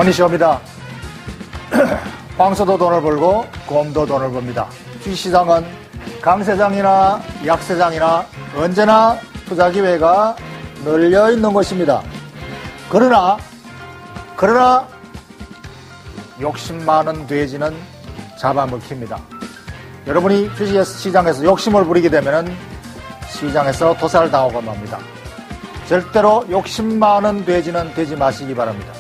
머니쇼입니다. 황소도 돈을 벌고 곰도 돈을 법니다. 주식시장은 강세장이나 약세장이나 언제나 투자 기회가 널려 있는 것입니다. 그러나 욕심 많은 돼지는 잡아먹힙니다. 여러분이 주식시장에서 욕심을 부리게 되면 시장에서 도살당하고 맙니다. 절대로 욕심 많은 돼지는 되지 마시기 바랍니다.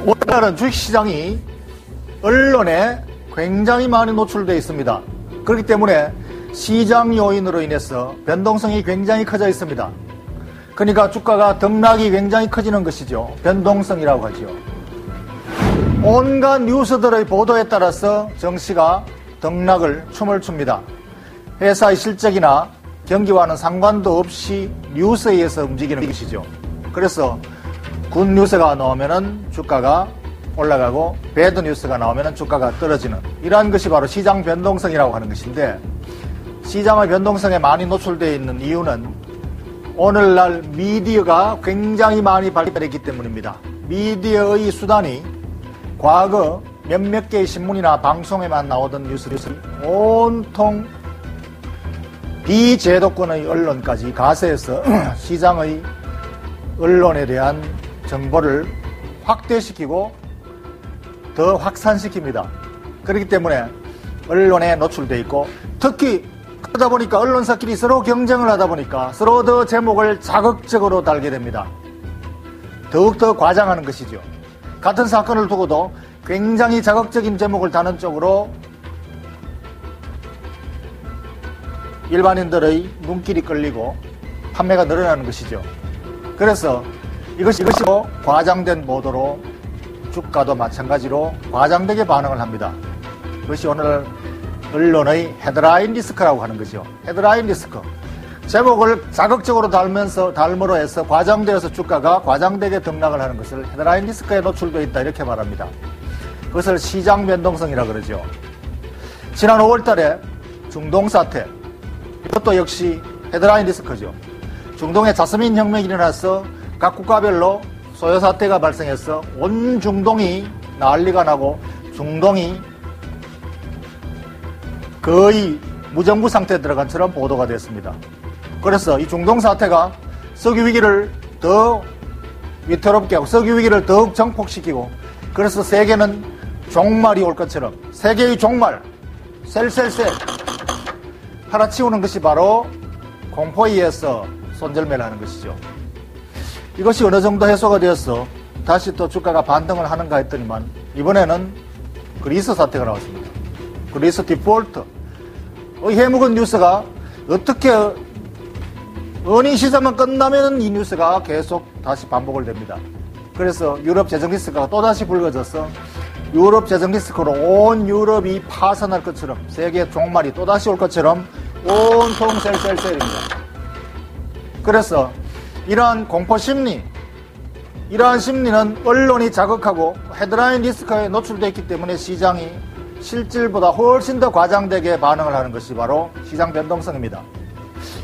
오늘날은 주식시장이 언론에 굉장히 많이 노출되어 있습니다. 그렇기 때문에 시장 요인으로 인해서 변동성이 굉장히 커져 있습니다. 그러니까 주가가 등락이 굉장히 커지는 것이죠. 변동성이라고 하죠. 온갖 뉴스들의 보도에 따라서 정시가 등락을 춤을 춥니다. 회사의 실적이나 경기와는 상관도 없이 뉴스에 의해서 움직이는 것이죠. 그래서 굿 뉴스가 나오면은 주가가 올라가고 배드 뉴스가 나오면은 주가가 떨어지는 이러한 것이 바로 시장 변동성이라고 하는 것인데, 시장의 변동성에 많이 노출되어 있는 이유는 오늘날 미디어가 굉장히 많이 발달했기 때문입니다. 미디어의 수단이 과거 몇몇 개의 신문이나 방송에만 나오던 뉴스들이 온통 비제도권의 언론까지 가세해서 시장의 언론에 대한 정보를 확대시키고 더 확산시킵니다. 그렇기 때문에 언론에 노출되어 있고, 특히 그러다 보니까 언론사끼리 서로 경쟁을 하다 보니까 서로 더 제목을 자극적으로 달게 됩니다. 더욱더 과장하는 것이죠. 같은 사건을 두고도 굉장히 자극적인 제목을 다는 쪽으로 일반인들의 눈길이 끌리고 판매가 늘어나는 것이죠. 그래서 이것이 과장된 보도로 주가도 마찬가지로 과장되게 반응을 합니다. 이것이 오늘 언론의 헤드라인 리스크라고 하는 거죠. 헤드라인 리스크. 제목을 자극적으로 달므로 해서 과장되어서 주가가 과장되게 등락을 하는 것을 헤드라인 리스크에 노출되어 있다, 이렇게 말합니다. 그것을 시장 변동성이라고 그러죠. 지난 5월 달에 중동 사태, 이것도 역시 헤드라인 리스크죠. 중동에 자스민 혁명이 일어나서 각 국가별로 소요 사태가 발생해서 온 중동이 난리가 나고 중동이 거의 무정부 상태에 들어간 처럼 보도가 됐습니다. 그래서 이 중동 사태가 석유 위기를 더 위태롭게 하고 석유 위기를 더욱 정폭시키고, 그래서 세계는 종말이 올 것처럼, 세계의 종말, 셀셀셀 팔아치우는 것이 바로 공포에 의해서 손절매를 하는 것이죠. 이것이 어느 정도 해소가 되어서 다시 또 주가가 반등을 하는가 했더니만 이번에는 그리스 사태가 나왔습니다. 그리스 디폴트. 해묵은 뉴스가 어떻게 어닝 시즌만 끝나면 이 뉴스가 계속 다시 반복을 됩니다. 그래서 유럽 재정 리스크가 또다시 불거져서 유럽 재정 리스크로 온 유럽이 파산할 것처럼, 세계 종말이 또다시 올 것처럼 온통 셀셀셀입니다. 그래서 이러한 공포심리, 이러한 심리는 언론이 자극하고 헤드라인 리스크에 노출되어 있기 때문에 시장이 실질보다 훨씬 더 과장되게 반응을 하는 것이 바로 시장 변동성입니다.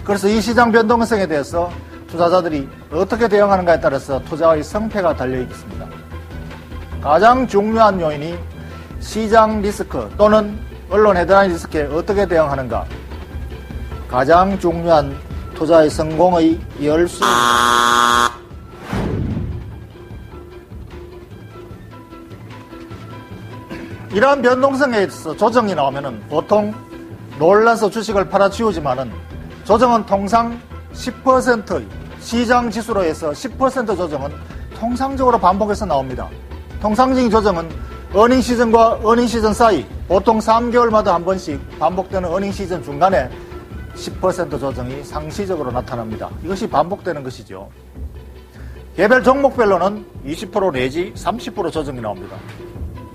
그래서 이 시장 변동성에 대해서 투자자들이 어떻게 대응하는가에 따라서 투자의 성패가 달려있습니다. 가장 중요한 요인이 시장 리스크 또는 언론 헤드라인 리스크에 어떻게 대응하는가, 가장 중요한 투자의 성공의 열쇠. 이러한 변동성에 있어서 조정이 나오면은 보통 놀라서 주식을 팔아치우지만은, 조정은 통상 10%의 시장 지수로 해서 10% 조정은 통상적으로 반복해서 나옵니다. 통상적인 조정은 어닝 시즌과 어닝 시즌 사이, 보통 3개월마다 한 번씩 반복되는 어닝 시즌 중간에 10% 조정이 상시적으로 나타납니다. 이것이 반복되는 것이죠. 개별 종목별로는 20% 내지 30% 조정이 나옵니다.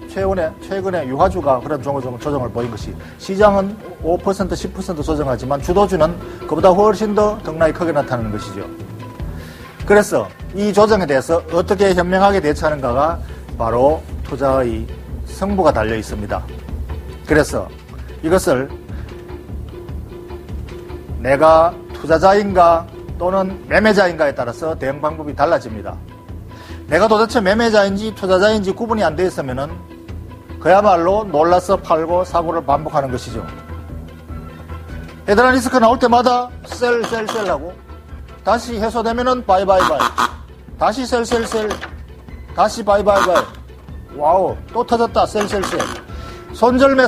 최근에 유화주가 그런 조정을 보인 것이, 시장은 5%, 10% 조정하지만 주도주는 그보다 훨씬 더 등락이 크게 나타나는 것이죠. 그래서 이 조정에 대해서 어떻게 현명하게 대처하는가가 바로 투자의 승부가 달려 있습니다. 그래서 이것을 내가 투자자인가 또는 매매자인가에 따라서 대응 방법이 달라집니다. 내가 도대체 매매자인지 투자자인지 구분이 안 되어 있으면은 그야말로 놀라서 팔고 사고를 반복하는 것이죠. 헤드라인 리스크 나올 때마다 셀 하고, 다시 해소되면은 바이 다시 셀 다시 바이 와우, 또 터졌다. 셀 손절매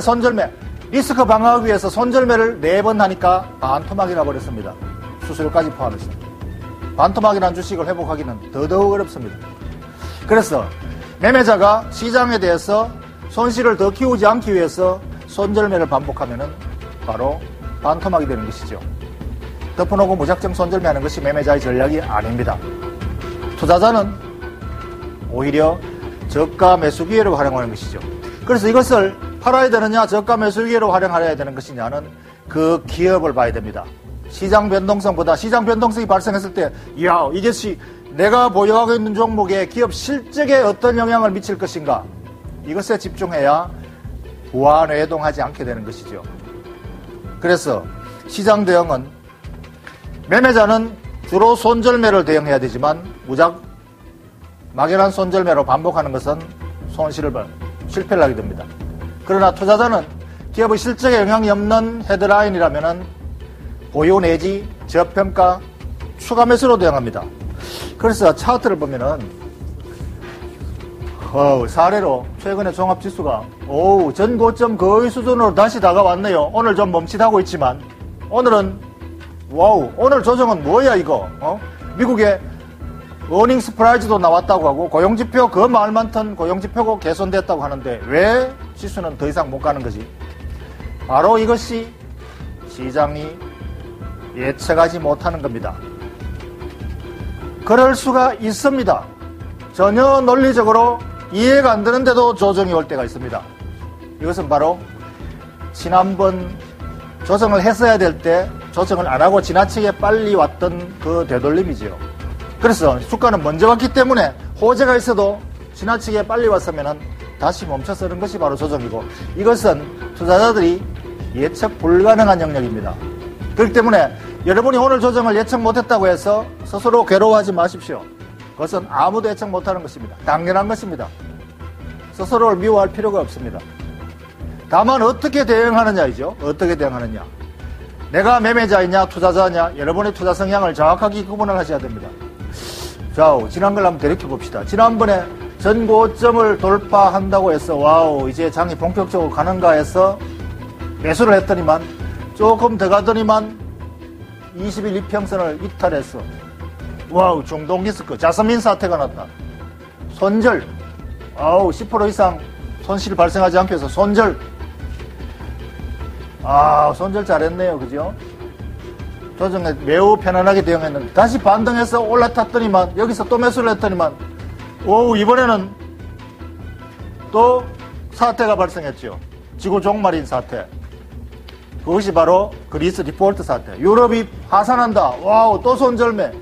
리스크 방어하기 위해서 손절매를 4번 하니까 반토막이 나버렸습니다. 수수료까지 포함해서 반토막이라는 주식을 회복하기는 더더욱 어렵습니다. 그래서 매매자가 시장에 대해서 손실을 더 키우지 않기 위해서 손절매를 반복하면은 바로 반토막이 되는 것이죠. 덮어놓고 무작정 손절매하는 것이 매매자의 전략이 아닙니다. 투자자는 오히려 저가 매수 기회로 활용하는 것이죠. 그래서 이것을 팔아야 되느냐, 저가 매수 기회로 활용해야 되는 것이냐는 그 기업을 봐야 됩니다. 시장 변동성보다, 시장 변동성이 발생했을 때, 이것이 내가 보유하고 있는 종목의 기업 실적에 어떤 영향을 미칠 것인가, 이것에 집중해야 부안외동하지 않게 되는 것이죠. 그래서 시장 대응은, 매매자는 주로 손절매를 대응해야 되지만 막연한 손절매로 반복하는 것은 실패를 하게 됩니다. 그러나 투자자는 기업의 실적에 영향이 없는 헤드라인이라면 보유 내지 저평가 추가 매수로 대응합니다. 그래서 차트를 보면은 사례로 최근에 종합지수가 전 고점 거의 수준으로 다시 다가왔네요. 오늘 좀 멈칫하고 있지만 오늘은 오늘 조정은 뭐야 이거? 미국의 어닝 스프라이즈도 나왔다고 하고 고용지표 그 말 많던 고용지표가 개선됐다고 하는데 왜 지수는 더 이상 못 가는 거지? 바로 이것이 시장이 예측하지 못하는 겁니다. 그럴 수가 있습니다. 전혀 논리적으로 이해가 안 되는데도 조정이 올 때가 있습니다. 이것은 바로 지난번 조정을 했어야 될 때 조정을 안 하고 지나치게 빨리 왔던 그 되돌림이지요. 그래서 주가는 먼저 왔기 때문에 호재가 있어도 지나치게 빨리 왔으면 다시 멈춰서는 것이 바로 조정이고, 이것은 투자자들이 예측 불가능한 영역입니다. 그렇기 때문에 여러분이 오늘 조정을 예측 못했다고 해서 스스로 괴로워하지 마십시오. 그것은 아무도 예측 못하는 것입니다. 당연한 것입니다. 스스로를 미워할 필요가 없습니다. 다만 어떻게 대응하느냐이죠. 어떻게 대응하느냐. 내가 매매자이냐 투자자냐, 여러분의 투자 성향을 정확하게 구분을 하셔야 됩니다. 자, 지난 걸 한번 되돌켜 봅시다. 지난번에 전고점을 돌파한다고 해서 이제 장이 본격적으로 가는가 해서 매수를 했더니만 조금 더 가더니만 20일 이평선을 이탈했어. 중동 리스크, 자스민 사태가 났다. 손절, 10% 이상 손실이 발생하지 않기 위해서 손절. 손절 잘했네요. 그죠? 조정에 매우 편안하게 대응했는데 다시 반등해서 올라탔더니만 여기서 또 매수를 했더니만 이번에는 또 사태가 발생했죠. 지구 종말인 사태. 그것이 바로 그리스 디폴트 사태. 유럽이 파산한다. 또 손절매.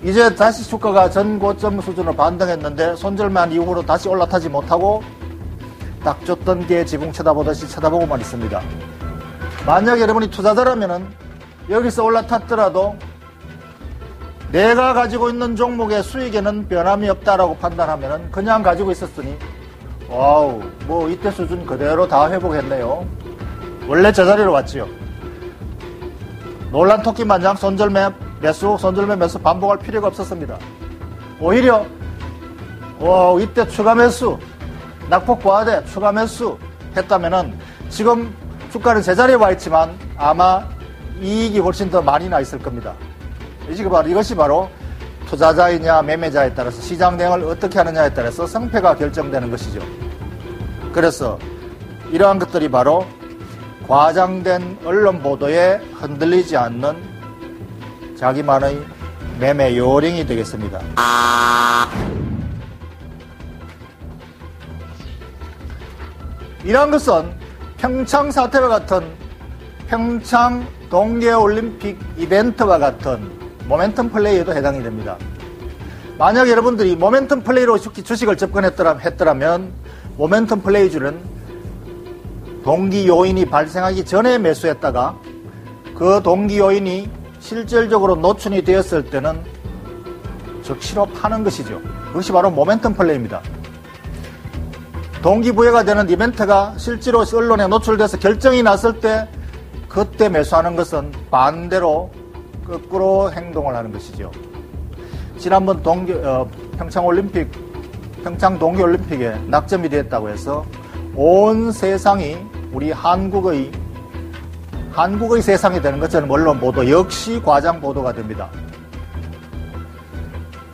이제 다시 주가가 전 고점 수준으로 반등했는데 손절매한 이후로 다시 올라타지 못하고 딱 줬던 게 지붕 쳐다보듯이 쳐다보고만 있습니다. 만약 여러분이 투자자라면은 여기서 올라탔더라도 내가 가지고 있는 종목의 수익에는 변함이 없다라고 판단하면은 그냥 가지고 있었으니 이때 수준 그대로 다 회복했네요. 원래 제자리로 왔지요. 놀란 토끼 마냥 손절매 매수 반복할 필요가 없었습니다. 오히려 이때 추가 매수, 낙폭 과대 추가 매수 했다면은 지금 주가는 제자리에 와 있지만 아마 이익이 훨씬 더 많이 나 있을 겁니다. 이것이 바로 투자자이냐 매매자에 따라서 시장 대응을 어떻게 하느냐에 따라서 승패가 결정되는 것이죠. 그래서 이러한 것들이 바로 과장된 언론 보도에 흔들리지 않는 자기만의 매매 요령이 되겠습니다. 이러한 것은 평창 사태와 같은 평창 동계올림픽 이벤트와 같은 모멘텀 플레이에도 해당이 됩니다. 만약 여러분들이 모멘텀 플레이로 주식을 접근했더라면 모멘텀 플레이주는 동기 요인이 발생하기 전에 매수했다가 그 동기 요인이 실질적으로 노출이 되었을 때는 즉시로 파는 것이죠. 그것이 바로 모멘텀 플레이입니다. 동기부여가 되는 이벤트가 실제로 언론에 노출돼서 결정이 났을 때 그때 매수하는 것은 반대로 거꾸로 행동을 하는 것이죠. 지난번 평창 동계올림픽에 낙점이 되었다고 해서 온 세상이 우리 한국의 세상이 되는 것처럼 언론 보도 역시 과장 보도가 됩니다.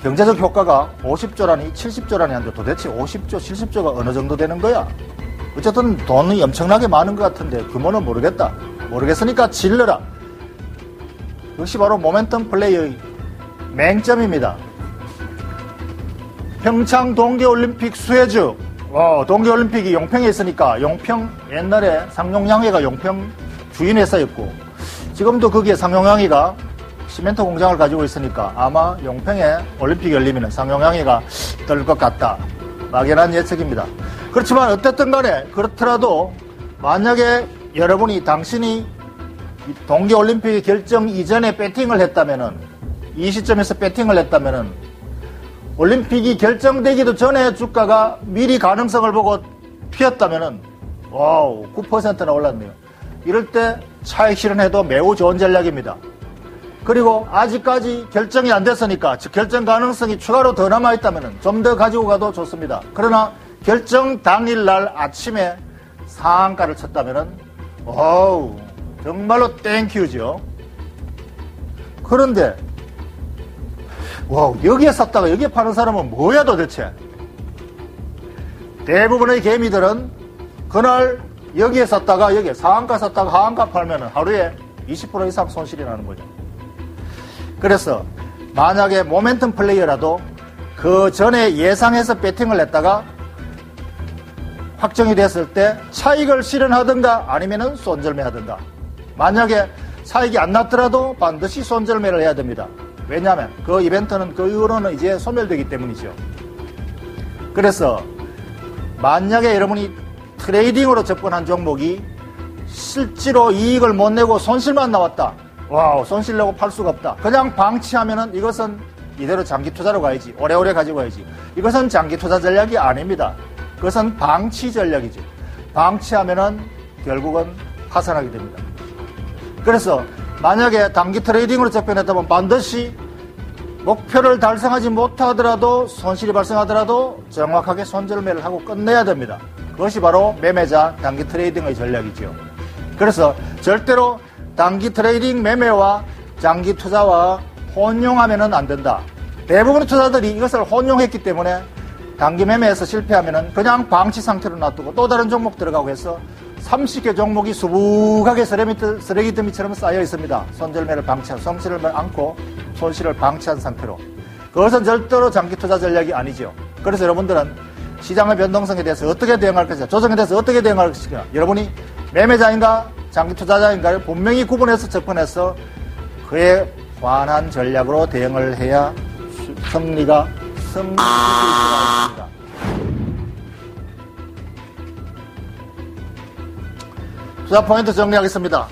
경제적 효과가 50조라니 70조라니 하는데 도대체 50조, 70조가 어느 정도 되는 거야? 어쨌든 돈이 엄청나게 많은 것 같은데 규모는 모르겠다. 모르겠으니까 질러라. 역시 바로 모멘텀 플레이의 맹점입니다. 평창 동계올림픽 수혜주. 동계올림픽이 용평에 있으니까 용평 옛날에 상용양해가 용평 주인 회사였고 지금도 거기에 상용양해가 시멘트 공장을 가지고 있으니까 아마 용평에 올림픽이 열리면 상용양해가 뜰 것 같다. 막연한 예측입니다. 그렇지만 어쨌든 간에 그렇더라도 만약에 당신이 동계올림픽 결정 이전에 배팅을 했다면은 이 시점에서 배팅을 했다면은 올림픽이 결정되기도 전에 주가가 미리 가능성을 보고 튀었다면은 와우 9%나 올랐네요. 이럴 때 차익 실현해도 매우 좋은 전략입니다. 그리고 아직까지 결정이 안 됐으니까 즉 결정 가능성이 추가로 더 남아있다면 좀 더 가지고 가도 좋습니다. 그러나 결정 당일날 아침에 상한가를 쳤다면 어우 정말로 땡큐죠. 그런데 와우 여기에 샀다가 여기에 파는 사람은 뭐야 도대체. 대부분의 개미들은 그날 여기에 샀다가 여기에 상한가 샀다가 하한가 팔면 하루에 20% 이상 손실이 나는 거죠. 그래서 만약에 모멘텀 플레이어라도 그 전에 예상해서 배팅을 했다가 확정이 됐을 때 차익을 실현하든가 아니면은 손절매하든가. 만약에 차익이 안 났더라도 반드시 손절매를 해야 됩니다. 왜냐하면 그 이벤트는 그 이후로는 이제 소멸되기 때문이죠. 그래서 만약에 여러분이 트레이딩으로 접근한 종목이 실제로 이익을 못 내고 손실만 나왔다. 와우 손실 내고 팔 수가 없다. 그냥 방치하면은 이것은 이대로 장기 투자로 가야지. 오래오래 가지고 가야지. 이것은 장기 투자 전략이 아닙니다. 그것은 방치 전략이죠. 방치하면은 결국은 파산하게 됩니다. 그래서 만약에 단기 트레이딩으로 접근했다면 반드시 목표를 달성하지 못하더라도 손실이 발생하더라도 정확하게 손절매를 하고 끝내야 됩니다. 그것이 바로 매매자 단기 트레이딩의 전략이죠. 그래서 절대로 단기 트레이딩 매매와 장기 투자와 혼용하면 안 된다. 대부분의 투자들이 이것을 혼용했기 때문에 단기 매매에서 실패하면 그냥 방치 상태로 놔두고 또 다른 종목 들어가고 해서 30개 종목이 수북하게 쓰레기 더미처럼 쌓여 있습니다. 손절매를 방치한, 손실을 않고 손실을 방치한 상태로. 그것은 절대로 장기 투자 전략이 아니죠. 그래서 여러분들은 시장의 변동성에 대해서 어떻게 대응할 것이냐, 조정에 대해서 어떻게 대응할 것이냐, 여러분이 매매자인가 장기 투자자인가를 분명히 구분해서 접근해서 그에 관한 전략으로 대응을 해야 승리가 있습니다. 투자 포인트 정리하겠습니다.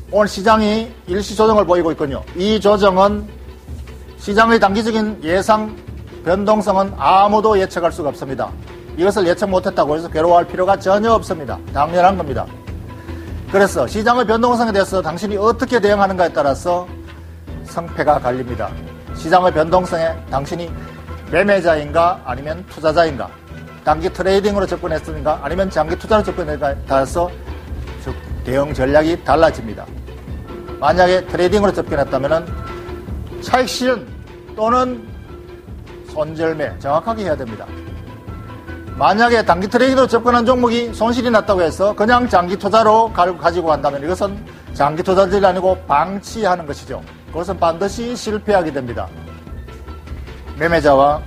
오늘 시장이 일시 조정을 보이고 있군요. 이 조정은 시장의 단기적인 예상 변동성은 아무도 예측할 수가 없습니다. 이것을 예측 못했다고 해서 괴로워할 필요가 전혀 없습니다. 당연한 겁니다. 그래서 시장의 변동성에 대해서 당신이 어떻게 대응하는가에 따라서 성패가 갈립니다. 시장의 변동성에 당신이 매매자인가 아니면 투자자인가, 단기 트레이딩으로 접근했으니까 아니면 장기 투자로 접근했는가에 따라서 대응 전략이 달라집니다. 만약에 트레이딩으로 접근했다면 차익 실현 또는 손절매 정확하게 해야 됩니다. 만약에 단기 트레이딩으로 접근한 종목이 손실이 났다고 해서 그냥 장기 투자로 가지고 간다면 이것은 장기 투자들이 아니고 방치하는 것이죠. 그것은 반드시 실패하게 됩니다. 매매자와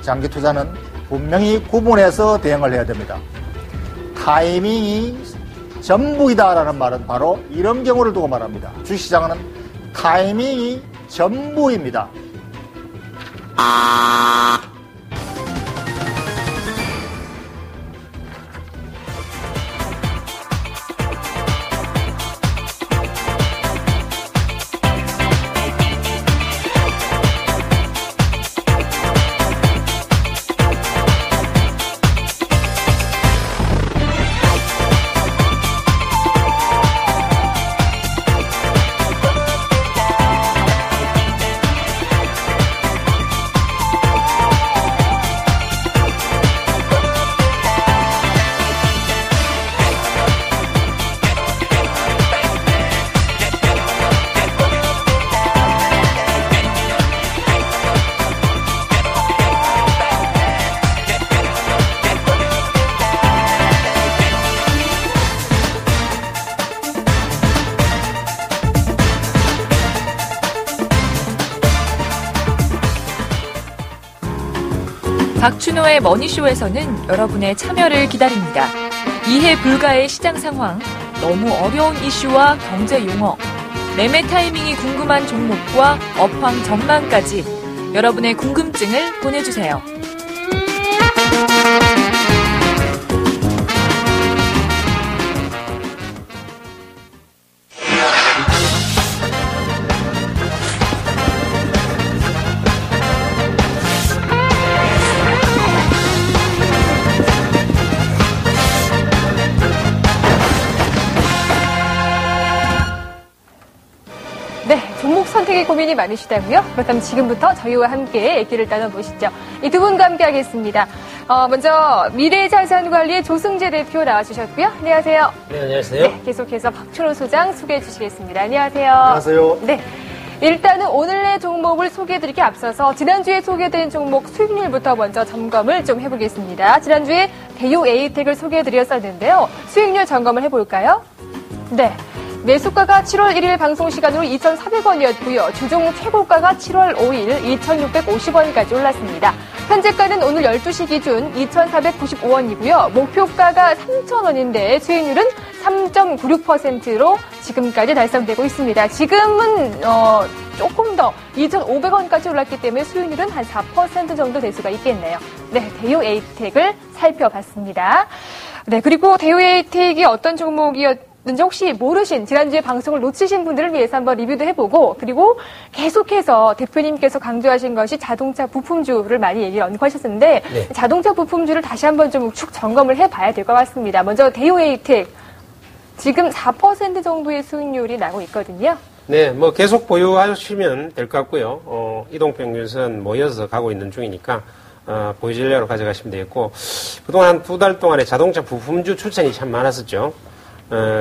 장기 투자는 분명히 구분해서 대응을 해야 됩니다. 타이밍이 전부이다라는 말은 바로 이런 경우를 두고 말합니다. 주식시장은 타이밍이 전부입니다. 박준호의 머니쇼에서는 여러분의 참여를 기다립니다. 이해 불가의 시장 상황, 너무 어려운 이슈와 경제 용어, 매매 타이밍이 궁금한 종목과 업황 전망까지 여러분의 궁금증을 보내주세요. 선택의 고민이 많으시다고요? 그렇다면 지금부터 저희와 함께 얘기를 나눠보시죠. 이 두 분과 함께 하겠습니다. 먼저 미래자산관리의 조승재 대표 나와주셨고요. 안녕하세요. 네, 안녕하세요. 네, 계속해서 박준호 소장 소개해 주시겠습니다. 안녕하세요. 안녕하세요. 네. 일단은 오늘의 종목을 소개해드리기 앞서서 지난주에 소개된 종목 수익률부터 먼저 점검을 좀 해보겠습니다. 지난주에 대유 에이텍을 소개해드렸었는데요. 수익률 점검을 해볼까요? 네. 매수가가 7월 1일 방송 시간으로 2,400원이었고요. 주종 최고가가 7월 5일 2,650원까지 올랐습니다. 현재가는 오늘 12시 기준 2,495원이고요. 목표가가 3,000원인데 수익률은 3.96%로 지금까지 달성되고 있습니다. 지금은 조금 더 2,500원까지 올랐기 때문에 수익률은 한 4% 정도 될 수가 있겠네요. 네, 대유 에이텍을 살펴봤습니다. 네, 그리고 대유 에이텍이 어떤 종목이었는지 혹시 모르신 지난주에 방송을 놓치신 분들을 위해서 한번 리뷰도 해보고, 그리고 계속해서 대표님께서 강조하신 것이 자동차 부품주를 많이 얘기를 언급하셨는데 네. 자동차 부품주를 다시 한번 좀 축 점검을 해봐야 될 것 같습니다. 먼저 대유 에이텍 지금 4% 정도의 수익률이 나고 있거든요. 네, 뭐 계속 보유하시면 될 것 같고요. 이동평균선 모여서 가고 있는 중이니까 보유 전략으로 가져가시면 되겠고, 그동안 한 2달 동안에 자동차 부품주 추천이 참 많았었죠.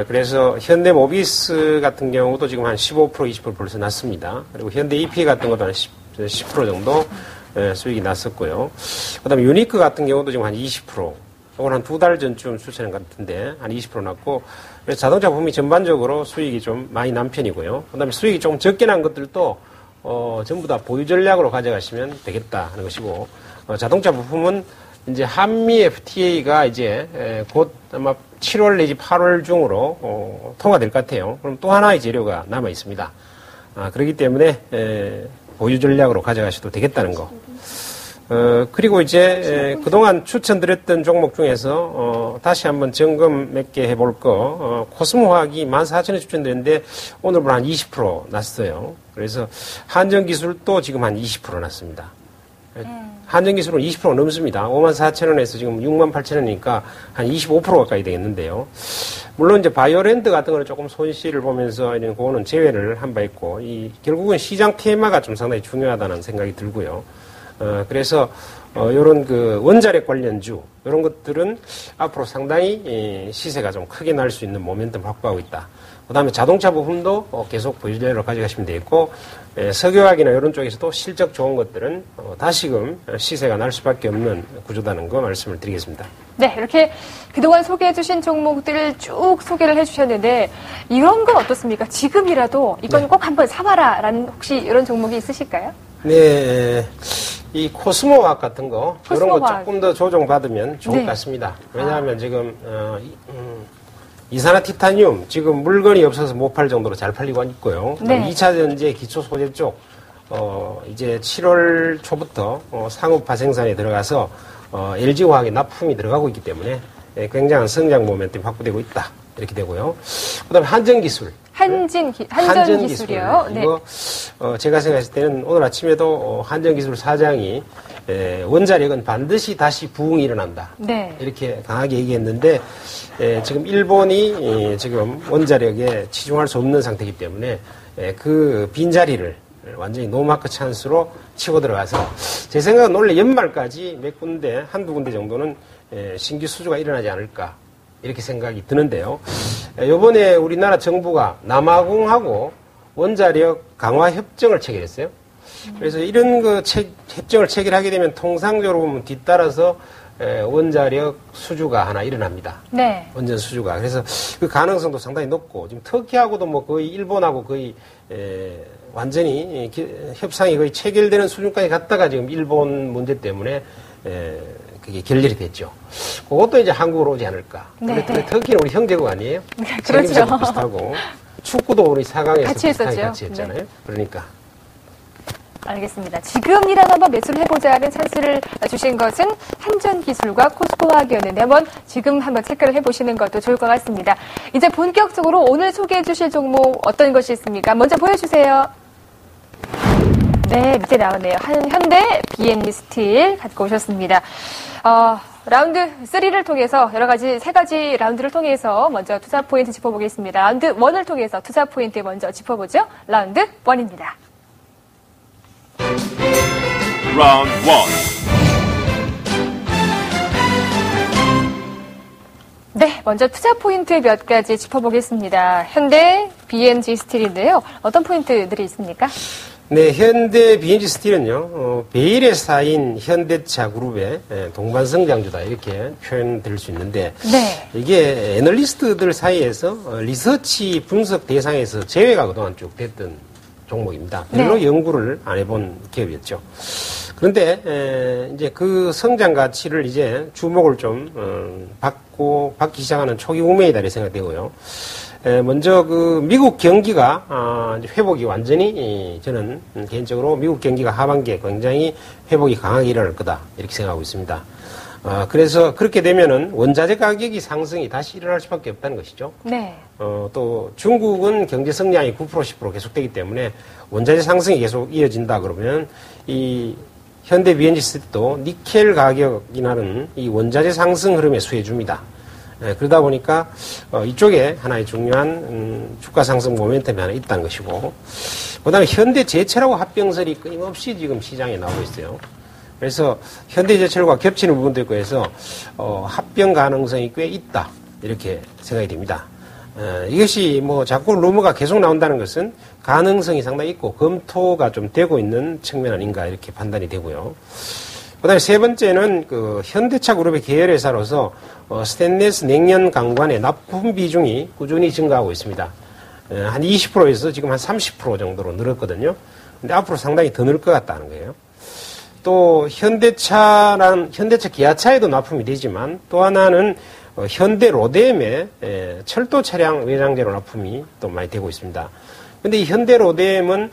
그래서 현대모비스 같은 경우도 지금 한 15%, 20% 벌써 났습니다. 그리고 현대 EP 같은 것도 한 10% 정도 수익이 났었고요. 그 다음에 유니크 같은 경우도 지금 한 20%, 이건 한 2달 전쯤 추천한 것 같은데 한 20% 났고, 그래서 자동차 부품이 전반적으로 수익이 좀 많이 난 편이고요. 그 다음에 수익이 좀 적게 난 것들도 전부 다 보유 전략으로 가져가시면 되겠다 하는 것이고, 자동차 부품은 이제 한미 FTA가 이제 곧 아마 7월 내지 8월 중으로 통과될 것 같아요. 그럼 또 하나의 재료가 남아 있습니다. 그렇기 때문에 보유 전략으로 가져가셔도 되겠다는 거. 그리고 이제 그동안 추천드렸던 종목 중에서 다시 한번 점검 몇 개 해볼 거. 코스모화학이 14,000원 추천드렸는데 오늘부터 한 20% 났어요. 그래서 한전기술도 지금 한 20% 났습니다. 한전기술은 20% 넘습니다. 54,000원에서 지금 68,000원이니까 한 25% 가까이 되겠는데요. 물론 이제 바이오랜드 같은 거는 조금 손실을 보면서 이런 그거는 제외를 한 바 있고, 결국은 시장 테마가 좀 상당히 중요하다는 생각이 들고요. 그래서 요런 그 원자력 관련주, 이런 것들은 앞으로 상당히 시세가 좀 크게 날 수 있는 모멘텀을 확보하고 있다. 그다음에 자동차 부품도 계속 보유전략으로 가져가시면 되겠고, 석유화학이나 이런 쪽에서도 실적 좋은 것들은 다시금 시세가 날 수밖에 없는 구조다는 거 말씀을 드리겠습니다. 네, 이렇게 그동안 소개해 주신 종목들을 쭉 소개를 해 주셨는데 이런 건 어떻습니까? 지금이라도 이건 꼭 한번 사봐라 라는 혹시 이런 종목이 있으실까요? 네, 이 코스모화학 같은 거 이런 거 코스모화학. 조금 더 조정받으면 좋을 네. 것 같습니다. 왜냐하면 지금 이산화티타늄 지금 물건이 없어서 못 팔 정도로 잘 팔리고 있고요. 네. 2차 전지 기초 소재 쪽 이제 7월 초부터 상업화 생산에 들어가서 LG화학의 납품이 들어가고 있기 때문에 굉장한 성장 모멘텀이 확보되고 있다. 이렇게 되고요. 그다음에 한전기술. 한전기술이요. 네. 이거 제가 생각했을 때는 오늘 아침에도 한전기술 사장이 원자력은 반드시 다시 부흥이 일어난다. 네. 이렇게 강하게 얘기했는데 지금 일본이 지금 원자력에 치중할 수 없는 상태이기 때문에 그 빈자리를 완전히 노마크 찬스로 치고 들어가서 제 생각은 원래 연말까지 몇 군데, 한두 군데 정도는 신규 수주가 일어나지 않을까 이렇게 생각이 드는데요. 이번에 우리나라 정부가 남아공하고 원자력 강화 협정을 체결했어요. 그래서 이런 협정을 체결하게 되면 통상적으로 보면 뒤따라서 원자력 수주가 하나 일어납니다. 네. 원전 수주가. 그래서 그 가능성도 상당히 높고 지금 터키하고도 뭐 거의 일본하고 거의 완전히 협상이 거의 체결되는 수준까지 갔다가 지금 일본 문제 때문에 그게 결렬이 됐죠. 그것도 이제 한국으로 오지 않을까. 네. 근데 터키는 우리 형제국 아니에요? 그렇죠. 책임제도 비슷하고 축구도 우리 4강에서 같이 했었죠. 같이 했잖아요. 네. 그러니까. 알겠습니다. 지금이라도 한번 매수를 해보자는 찬스를 주신 것은 한전기술과 코스모화학이었는데 지금 한번 체크를 해보시는 것도 좋을 것 같습니다. 이제 본격적으로 오늘 소개해 주실 종목 어떤 것이 있습니까? 먼저 보여주세요. 네, 밑에 나오네요. 현대 B&E 스틸 갖고 오셨습니다. 라운드 3를 통해서 세 가지 라운드를 통해서 먼저 투자 포인트 짚어보겠습니다. 라운드 1을 통해서 투자 포인트 먼저 짚어보죠. 라운드 1입니다. Round 1. 네, 먼저 투자 포인트 몇 가지 짚어보겠습니다. 현대 B&G 스틸인데요. 어떤 포인트들이 있습니까? 네, 현대 B&G 스틸은요, 베일회사인 현대차 그룹의 동반성장주다 이렇게 표현될 수 있는데, 네. 이게 애널리스트들 사이에서 리서치 분석 대상에서 제외가 그동안 쭉 됐던 종목입니다. 별로 네. 연구를 안 해본 기업이었죠. 그런데 이제 그 성장 가치를 이제 주목을 좀 받기 시작하는 초기 우매이다 이렇게 생각되고요. 먼저 그 미국 경기가 이제 회복이 완전히 저는 개인적으로 미국 경기가 하반기에 굉장히 회복이 강하게 일어날 거다 이렇게 생각하고 있습니다. 그래서 그렇게 되면은 원자재 가격이 상승이 다시 일어날 수밖에 없다는 것이죠. 네. 또 중국은 경제 성장이 9% 10% 계속되기 때문에 원자재 상승이 계속 이어진다 그러면 이 현대 B&G 스틸도 니켈 가격이라는 이 원자재 상승 흐름에 수혜줍니다. 그러다 보니까 이쪽에 하나의 중요한 주가 상승 모멘텀이 하나 있다는 것이고, 그다음에 현대제철하고 합병설이 끊임없이 지금 시장에 나오고 있어요. 그래서 현대제철과 겹치는 부분도 있고 해서 합병 가능성이 꽤 있다 이렇게 생각이 됩니다. 이것이 뭐 자꾸 루머가 계속 나온다는 것은 가능성이 상당히 있고 검토가 좀 되고 있는 측면 아닌가 이렇게 판단이 되고요. 그다음에 세 번째는 그 현대차 그룹의 계열회사로서 스테인리스 냉연 강관의 납품 비중이 꾸준히 증가하고 있습니다. 한 20%에서 지금 한 30% 정도로 늘었거든요. 근데 앞으로 상당히 더 늘 것 같다는 거예요. 또 현대차 기아차에도 납품이 되지만 또 하나는 현대 로뎀의 철도 차량 외장재로 납품이 또 많이 되고 있습니다. 근데 이 현대 로뎀은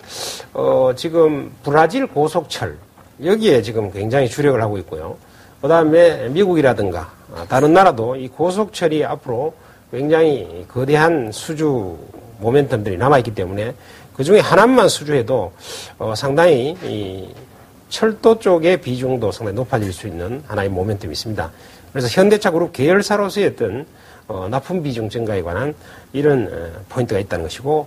지금 브라질 고속철 여기에 지금 굉장히 주력을 하고 있고요. 그 다음에 미국이라든가 다른 나라도 이 고속철이 앞으로 굉장히 거대한 수주 모멘텀들이 남아있기 때문에 그 중에 하나만 수주해도 상당히 이 철도 쪽의 비중도 상당히 높아질 수 있는 하나의 모멘텀이 있습니다. 그래서 현대차 그룹 계열사로서의 어떤 납품 비중 증가에 관한 이런 포인트가 있다는 것이고,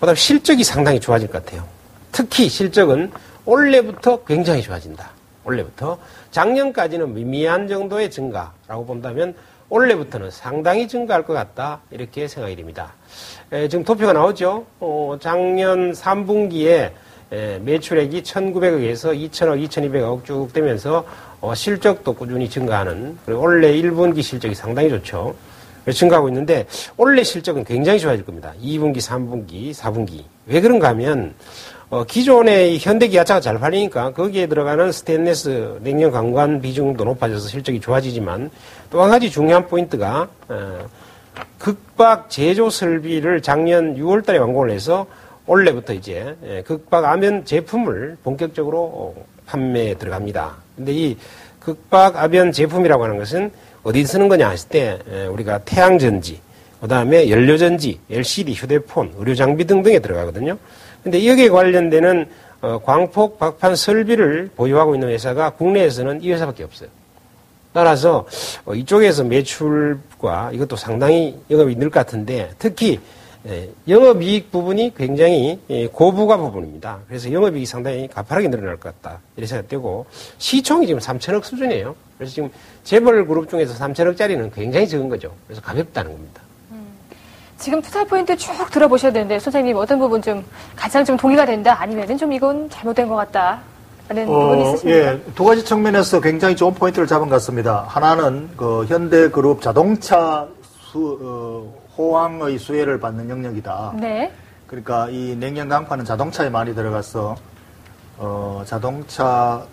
그 다음에 실적이 상당히 좋아질 것 같아요. 특히 실적은 올해부터 굉장히 좋아진다. 올해부터 작년까지는 미미한 정도의 증가라고 본다면 올해부터는 상당히 증가할 것 같다 이렇게 생각이 됩니다. 지금 도표가 나오죠. 작년 3분기에 매출액이 1,900억에서 2,000억, 2,200억 쭉 되면서 실적도 꾸준히 증가하는, 그리고 올해 1분기 실적이 상당히 좋죠. 증가하고 있는데 올해 실적은 굉장히 좋아질 겁니다. 2분기, 3분기, 4분기. 왜 그런가 하면 기존의 이 현대기아차가 잘 팔리니까 거기에 들어가는 스테인리스 냉연 강관 비중도 높아져서 실적이 좋아지지만, 또 한 가지 중요한 포인트가 극박 제조 설비를 작년 6월 달에 완공을 해서 올해부터 이제 극박 아변 제품을 본격적으로 판매에 들어갑니다. 근데 이 극박 아변 제품이라고 하는 것은 어디 쓰는 거냐 했을 때 우리가 태양전지, 그 다음에 연료전지, LCD, 휴대폰, 의료장비 등등에 들어가거든요. 근데 여기에 관련되는 광폭 박판 설비를 보유하고 있는 회사가 국내에서는 이 회사밖에 없어요. 따라서 이쪽에서 매출과 이것도 상당히 영업이 늘 것 같은데, 특히 영업이익 부분이 굉장히 고부가 부분입니다. 그래서 영업이익이 상당히 가파르게 늘어날 것 같다 이렇게 생각되고, 시총이 지금 3천억 수준이에요. 그래서 지금 재벌 그룹 중에서 3천억짜리는 굉장히 적은 거죠. 그래서 가볍다는 겁니다. 지금 투자 포인트 쭉 들어보셔야 되는데, 선생님 어떤 부분 좀 가장 좀 동의가 된다, 아니면은 좀 이건 잘못된 것 같다 라는 부분이 있으십니까? 예, 두 가지 측면에서 굉장히 좋은 포인트를 잡은 것 같습니다. 하나는 그 현대그룹 자동차 호황의 수혜를 받는 영역이다. 네. 그러니까 이 냉연 강판은 자동차에 많이 들어가서 자동차가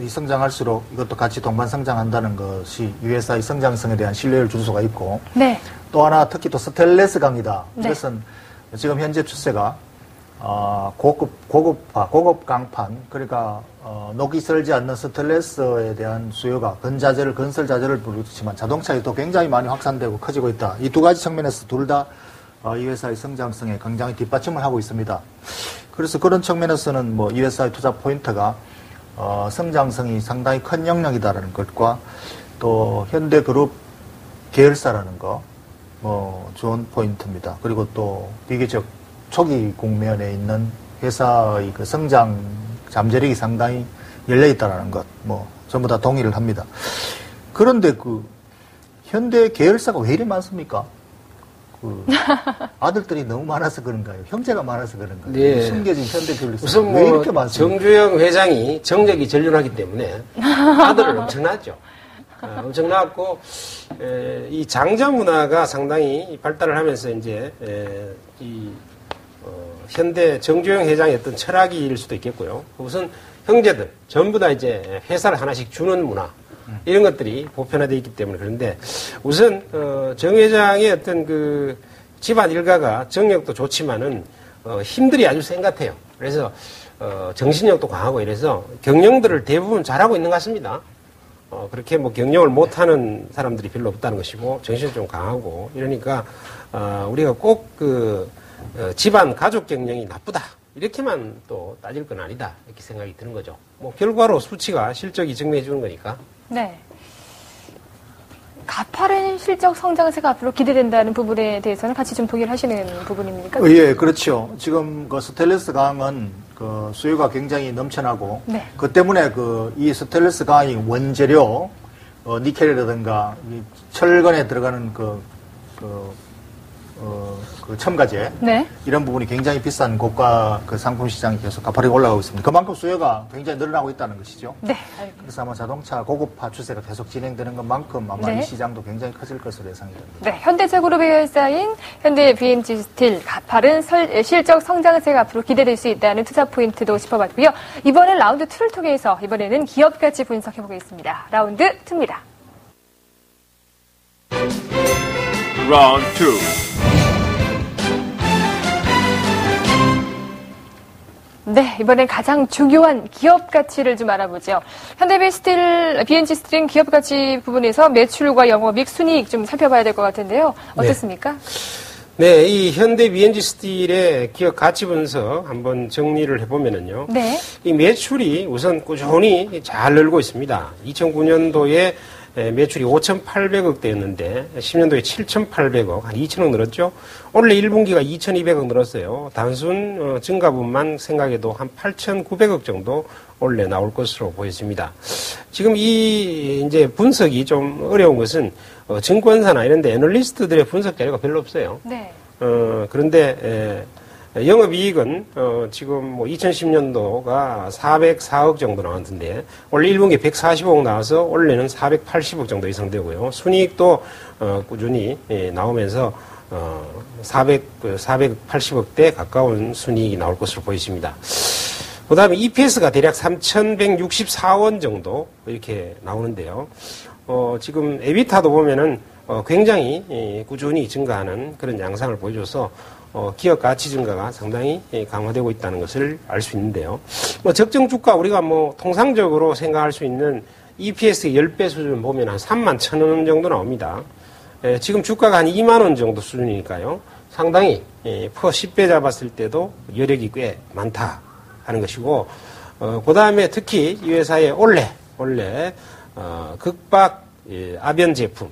성장할수록 이것도 같이 동반 성장한다는 것이 이 회사의 성장성에 대한 신뢰를 줄 수가 있고, 네. 또 하나 특히 또 스테인리스 강이다. 네. 이것은 지금 현재 추세가 고급 강판, 그러니까 녹이 슬지 않는 스테인리스에 대한 수요가 건설 자재를 부르지만 자동차에도 굉장히 많이 확산되고 커지고 있다. 이 두 가지 측면에서 둘 다 이 회사의 성장성에 굉장히 뒷받침을 하고 있습니다. 그래서 그런 측면에서는 뭐 이 회사의 투자 포인트가 성장성이 상당히 큰 영역이다라는 것과 또 현대그룹 계열사라는 거 좋은 포인트입니다. 그리고 또 비교적 초기 국면에 있는 회사의 그 성장 잠재력이 상당히 열려 있다라는 것, 전부 다 동의를 합니다. 그런데 그 현대 계열사가 왜 이리 많습니까? 아들들이 너무 많아서 그런가요? 형제가 많아서 그런가요? 네. 숨겨진 현대 계열사 우선 왜 이렇게 많습니까? 정주영 회장이 정력이 전륜하기 때문에 아들은 엄청나죠. 엄청나고 이 장자 문화가 상당히 발달을 하면서 이제 현대 정주영 회장의 어떤 철학일 수도 있겠고요. 우선 형제들 전부 다 이제 회사를 하나씩 주는 문화, 이런 것들이 보편화되어 있기 때문에. 그런데 우선 정 회장의 어떤 그 집안 일가가 정력도 좋지만은 힘들이 아주 센 것 같아요. 그래서 정신력도 강하고 이래서 경영들을 대부분 잘하고 있는 것 같습니다. 그렇게 뭐 경영을 못하는 사람들이 별로 없다는 것이고, 정신이 좀 강하고 이러니까 우리가 꼭 집안 가족 경영이 나쁘다 이렇게만 또 따질 건 아니다 이렇게 생각이 드는 거죠. 뭐 결과로 수치가 실적이 증명해 주는 거니까. 네. 가파른 실적 성장세가 앞으로 기대된다는 부분에 대해서는 같이 좀 동의를 하시는 부분입니까? 예, 그렇죠. 지금 그 스테인리스 강은 그 수요가 굉장히 넘쳐나고, 네. 그 때문에 이 스테인리스 강의 원재료, 니켈이라든가 이 철근에 들어가는 그 첨가제, 네. 이런 부분이 굉장히 비싼 고가 그 상품 시장이 계속 가파르게 올라가고 있습니다. 그만큼 수요가 굉장히 늘어나고 있다는 것이죠. 네. 그래서 아마 자동차 고급화 추세가 계속 진행되는 것만큼 아마 네. 이 시장도 굉장히 커질 것으로 예상이 됩니다. 네, 현대제그룹의 회사인 현대 BNG 스틸 가파른 실적 성장세가 앞으로 기대될 수 있다는 투자 포인트도 짚어봤고요. 이번엔 라운드 2를 통해서 이번에는 기업 가치 분석해 보겠습니다. 라운드 2입니다. Round 2. 네, 이번엔 가장 중요한 기업 가치를 좀 알아보죠. BNG 스틸 기업 가치 부분에서 매출과 영업이익, 순이익 좀 살펴봐야 될 것 같은데요. 어떻습니까? 네, 이 현대 BNG 스틸의 기업 가치 분석 한번 정리를 해보면은요. 네. 이 매출이 우선 꾸준히 잘 늘고 있습니다. 2009년도에 매출이 5,800억대였는데 10년도에 7,800억, 한 2,000억 늘었죠. 올해 1분기가 2,200억 늘었어요. 단순 증가분만 생각해도 한 8,900억 정도 올해 나올 것으로 보였습니다. 지금 이 이제 분석이 좀 어려운 것은 증권사나 이런 데 애널리스트들의 분석 자료가 별로 없어요. 네. 그런데 영업이익은 지금 뭐 2010년도가 404억 정도 나왔는데 원래 1분기에 145억 나와서 올해는 480억 정도 예상되고요. 순이익도 꾸준히 나오면서 480억대 가까운 순이익이 나올 것으로 보여집니다. 그 다음에 EPS가 대략 3,164원 정도 이렇게 나오는데요. 지금 에비타도 보면은 굉장히 꾸준히 증가하는 그런 양상을 보여줘서 기업 가치 증가가 상당히 강화되고 있다는 것을 알 수 있는데요. 뭐 적정 주가 우리가 뭐 통상적으로 생각할 수 있는 EPS의 10배 수준 보면 한 31,000원 정도 나옵니다. 지금 주가가 한 2만 원 정도 수준이니까요. 상당히 퍼 10배 잡았을 때도 여력이 꽤 많다 하는 것이고, 그 다음에 특히 이 회사의 원래 극박 아변 제품,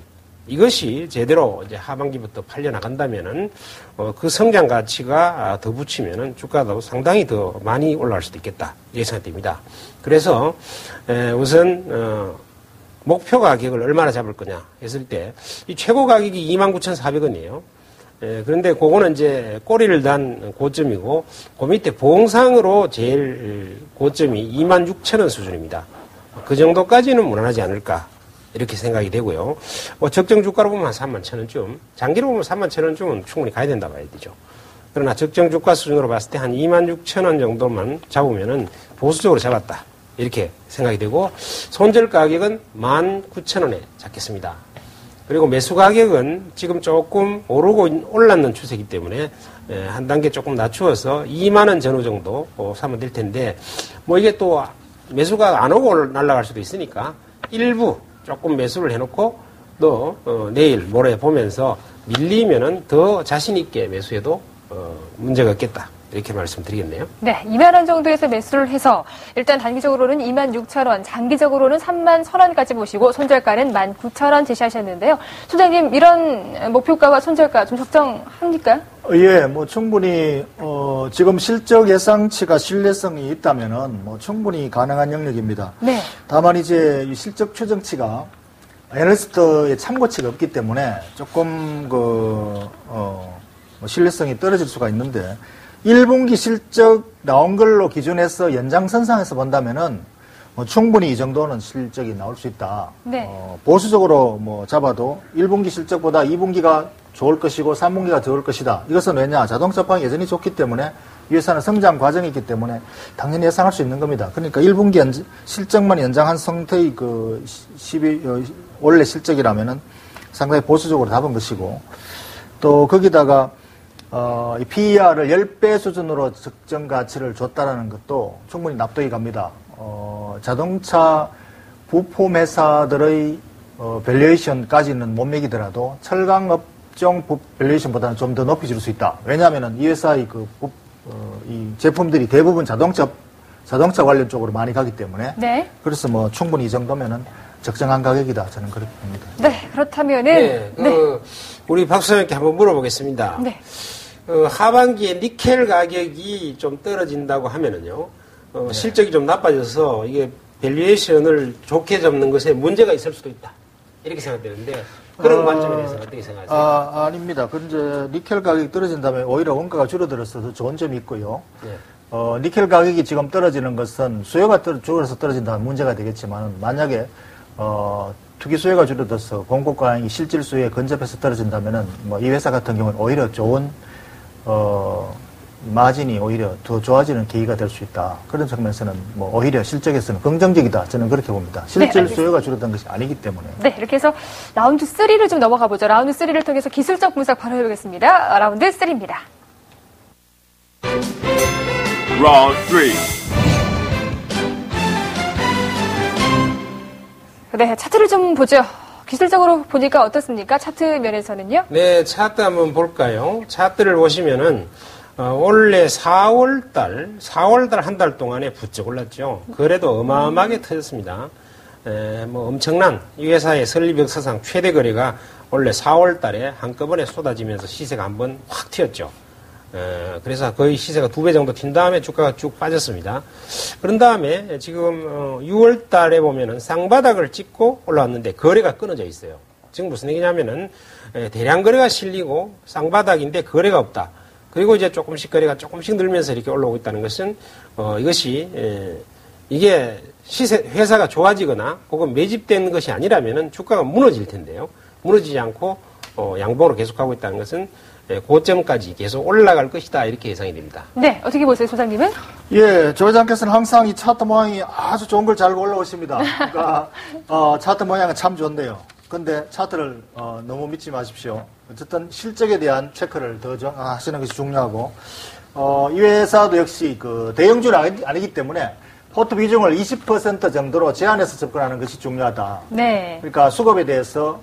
이것이 제대로 이제 하반기부터 팔려나간다면은, 그 성장 가치가 더 붙이면은 주가도 상당히 더 많이 올라갈 수도 있겠다. 예상됩니다. 그래서, 우선, 목표 가격을 얼마나 잡을 거냐 했을 때, 이 최고 가격이 29,400원이에요. 그런데 그거는 이제 꼬리를 단 고점이고, 그 밑에 보험상으로 제일 고점이 26,000원 수준입니다. 그 정도까지는 무난하지 않을까. 이렇게 생각이 되고요. 적정 주가로 보면 한 31,000원쯤, 장기로 보면 31,000원쯤은 충분히 가야 된다 봐야 되죠. 그러나 적정 주가 수준으로 봤을 때 한 26,000원 정도만 잡으면은 보수적으로 잡았다. 이렇게 생각이 되고, 손절 가격은 19,000원에 잡겠습니다. 그리고 매수 가격은 지금 조금 오르고 올랐는 추세이기 때문에 한 단계 조금 낮추어서 2만원 전후 정도 사면 될 텐데, 뭐 이게 또 매수가 안 오고 날아갈 수도 있으니까 일부 조금 매수를 해놓고 또 내일 모레 보면서 밀리면은 더 자신 있게 매수해도 문제가 없겠다. 이렇게 말씀드리겠네요. 네, 2만 원 정도에서 매수를 해서 일단 단기적으로는 26,000원, 장기적으로는 31,000원까지 보시고 손절가는 19,000원 제시하셨는데요. 소장님, 이런 목표가와 손절가 좀 적정합니까? 예, 뭐 충분히 지금 실적 예상치가 신뢰성이 있다면은 뭐 충분히 가능한 영역입니다. 네. 다만 이제 이 실적 추정치가 애널리스트의 참고치가 없기 때문에 조금 신뢰성이 떨어질 수가 있는데, 1분기 실적 나온 걸로 기준해서 연장선상에서 본다면은 충분히 이 정도는 실적이 나올 수 있다. 네. 보수적으로 뭐 잡아도 1분기 실적보다 2분기가 좋을 것이고 3분기가 좋을 것이다. 이것은 왜냐? 자동차판이 여전히 좋기 때문에 이 회사는 성장 과정이 있기 때문에 당연히 예상할 수 있는 겁니다. 그러니까 1분기 실적만 연장한 상태의 원래 실적이라면은 상당히 보수적으로 잡은 것이고, 또 거기다가 이 PER을 10배 수준으로 적정 가치를 줬다라는 것도 충분히 납득이 갑니다. 자동차 부품 회사들의 밸류에이션까지는 못 매기더라도 철강업종 밸류에이션보다는 좀 더 높이 줄 수 있다. 왜냐하면은 이 회사의 이 제품들이 대부분 자동차 관련 쪽으로 많이 가기 때문에. 네. 그래서 뭐 충분히 이 정도면은 적정한 가격이다. 저는 그렇게 봅니다. 네, 그렇다면은. 우리 박 소장님께 한번 물어보겠습니다. 네. 하반기에 니켈 가격이 좀 떨어진다고 하면은요, 실적이 좀 나빠져서 이게 밸류에이션을 좋게 잡는 것에 문제가 있을 수도 있다. 이렇게 생각되는데, 그런 관점에 대해서 어떻게 생각하세요? 아닙니다. 그런데 니켈 가격이 떨어진다면 오히려 원가가 줄어들어서 더 좋은 점이 있고요. 네. 니켈 가격이 지금 떨어지는 것은 수요가 줄어서 떨어진다면 문제가 되겠지만, 만약에 투기 수요가 줄어들어서 공급 과잉이 실질 수요에 근접해서 떨어진다면은 뭐 이 회사 같은 경우는 오히려 좋은 마진이 오히려 더 좋아지는 계기가 될 수 있다. 그런 측면에서는 뭐 오히려 실적에서는 긍정적이다. 저는 그렇게 봅니다. 실질 수요가 줄어든 것이 아니기 때문에. 네, 이렇게 해서 라운드 3를 좀 넘어가 보죠. 라운드 3를 통해서 기술적 분석 바로 해보겠습니다. 라운드 3입니다. Round 3. 네, 차트를 좀 보죠. 기술적으로 보니까 어떻습니까? 차트 면에서는요? 네, 차트 한번 볼까요? 차트를 보시면은, 원래 4월달 한 달 동안에 부쩍 올랐죠. 그래도 어마어마하게 터졌습니다. 뭐 엄청난 이 회사의 설립 역사상 최대 거래가 원래 4월달에 한꺼번에 쏟아지면서 시세가 한번 확 튀었죠. 그래서 거의 시세가 2배 정도 튄 다음에 주가가 쭉 빠졌습니다. 그런 다음에 지금 6월 달에 보면은 쌍바닥을 찍고 올라왔는데 거래가 끊어져 있어요. 즉 무슨 얘기냐면은 대량 거래가 실리고 쌍바닥인데 거래가 없다. 그리고 이제 조금씩 거래가 조금씩 늘면서 이렇게 올라오고 있다는 것은 이것이 이게 회사가 좋아지거나 혹은 매집된 것이 아니라면은 주가가 무너질 텐데요. 무너지지 않고 양봉으로 계속하고 있다는 것은 고점까지 계속 올라갈 것이다 이렇게 예상이 됩니다. 네, 어떻게 보세요, 소장님은? 예, 조 회장께서는 항상 이 차트 모양이 아주 좋은 걸 잘 올라오십니다. 그러니까 차트 모양은 참 좋은데요. 근데 차트를 너무 믿지 마십시오. 어쨌든 실적에 대한 체크를 더 하시는 것이 중요하고 이 회사도 역시 그 대형주는 아니기 때문에 포트 비중을 20% 정도로 제한해서 접근하는 것이 중요하다. 네. 그러니까 수급에 대해서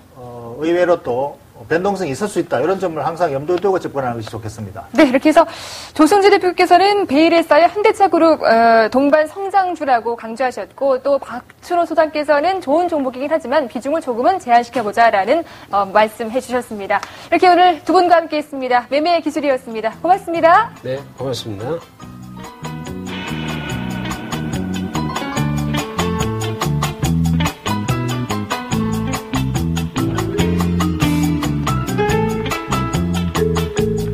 의외로 또 변동성이 있을 수 있다. 이런 점을 항상 염두에 두고 접근하는 것이 좋겠습니다. 네, 이렇게 해서 조승주 대표께서는 베일에서의 현대차그룹 동반 성장주라고 강조하셨고 또 박춘호 소장께서는 좋은 종목이긴 하지만 비중을 조금은 제한시켜보자라는 말씀해 주셨습니다. 이렇게 오늘 두 분과 함께했습니다. 매매의 기술이었습니다. 고맙습니다. 네, 고맙습니다.